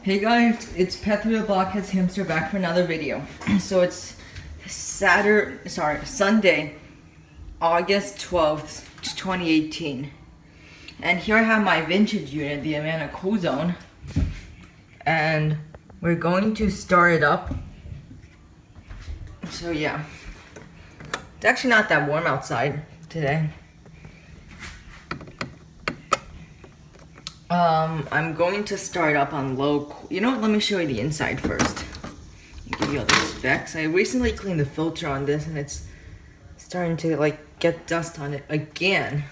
Hey guys, it's Petri the Blockhead's Hamster back for another video. So it's Sunday, August 12th, 2018. And here I have my vintage unit, the Amana Cool Zone. And we're going to start it up. So yeah. It's actually not that warm outside today. I'm going to start up on low. You know what? Let me show you the inside first. I'll give you all the specs. I recently cleaned the filter on this, and it's starting to like get dust on it again.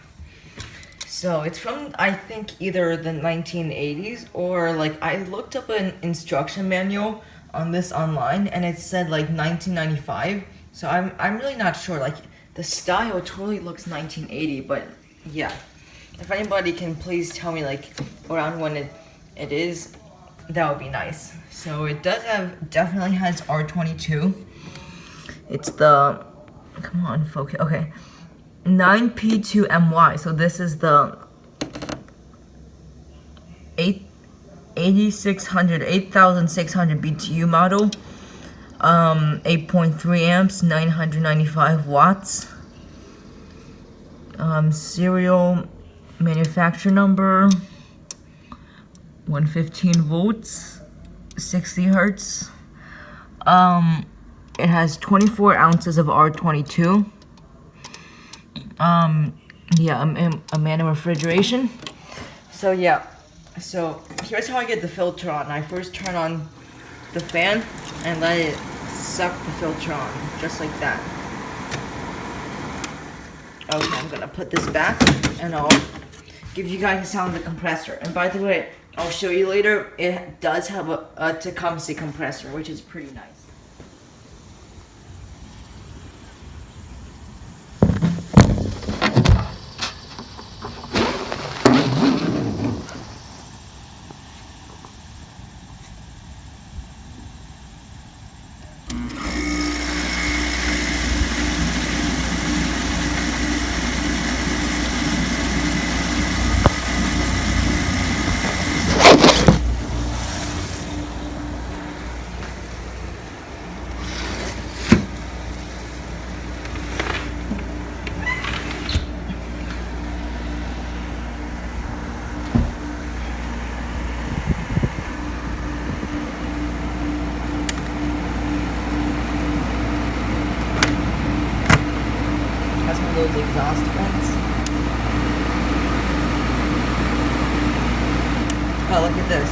So it's from, I think, either the 1980s or like I looked up an instruction manual on this online, and it said like 1995. So I'm really not sure. Like the style totally looks 1980, but yeah. If anybody can please tell me like around when it is, that would be nice. So it does have, definitely has R22. It's the, come on focus, okay. 9P2MY, so this is the 8600 BTU model. 8.3 amps, 995 watts. Serial manufacturer number 115 volts, 60 hertz. It has 24 ounces of R22. Yeah, Amana refrigeration. So yeah, so here's how I get the filter on. I first turn on the fan and let it suck the filter on, just like that. Okay, I'm gonna put this back and I'll give you guys the sound of the compressor. And by the way, I'll show you later, it does have a Tecumseh compressor, which is pretty nice. Those exhaust vents. Oh, look at this.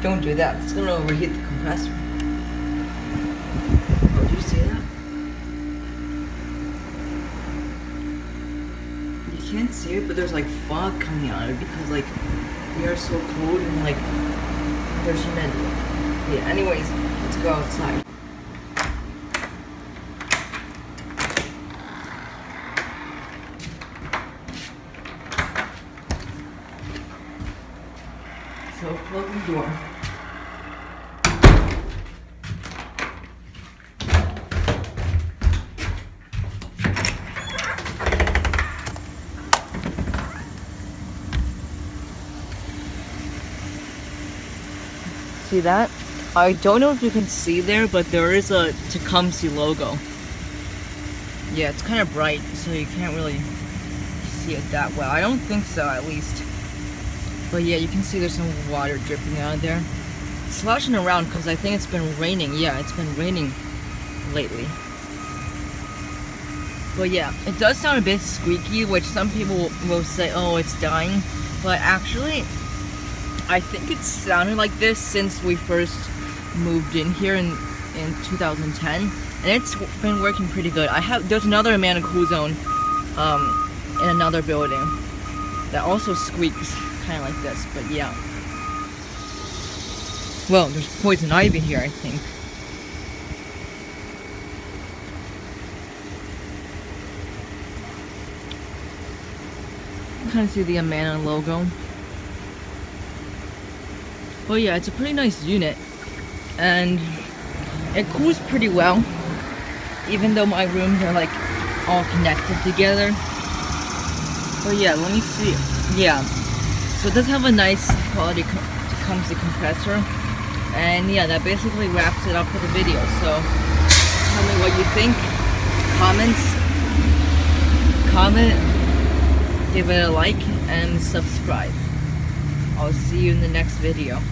Don't do that. It's gonna overheat the compressor. Oh, did you see that? You can't see it, but there's like fog coming out of it because like we are so cold and like there's humidity. Yeah, anyways, let's go outside. So close the door. See that? I don't know if you can see there, but there is a Tecumseh logo. Yeah, it's kind of bright, so you can't really see it that well. I don't think so, at least. But yeah, you can see there's some water dripping out of there. It's sloshing around because I think it's been raining. Yeah, it's been raining lately. But yeah, it does sound a bit squeaky, which some people will say, oh, it's dying. But actually, I think it's sounded like this since we first moved in here in 2010. And it's been working pretty good. There's another Amana Cool Zone in another building that also squeaks kind of like this, but yeah. Well, there's poison ivy here, I think. You kind of see the Amana logo. But yeah, it's a pretty nice unit, and it cools pretty well, even though my rooms are like all connected together. But yeah, let me see. Yeah, so it does have a nice quality Tecumseh Compressor. And yeah, that basically wraps it up for the video. So tell me what you think. Comment, give it a like, and subscribe. I'll see you in the next video.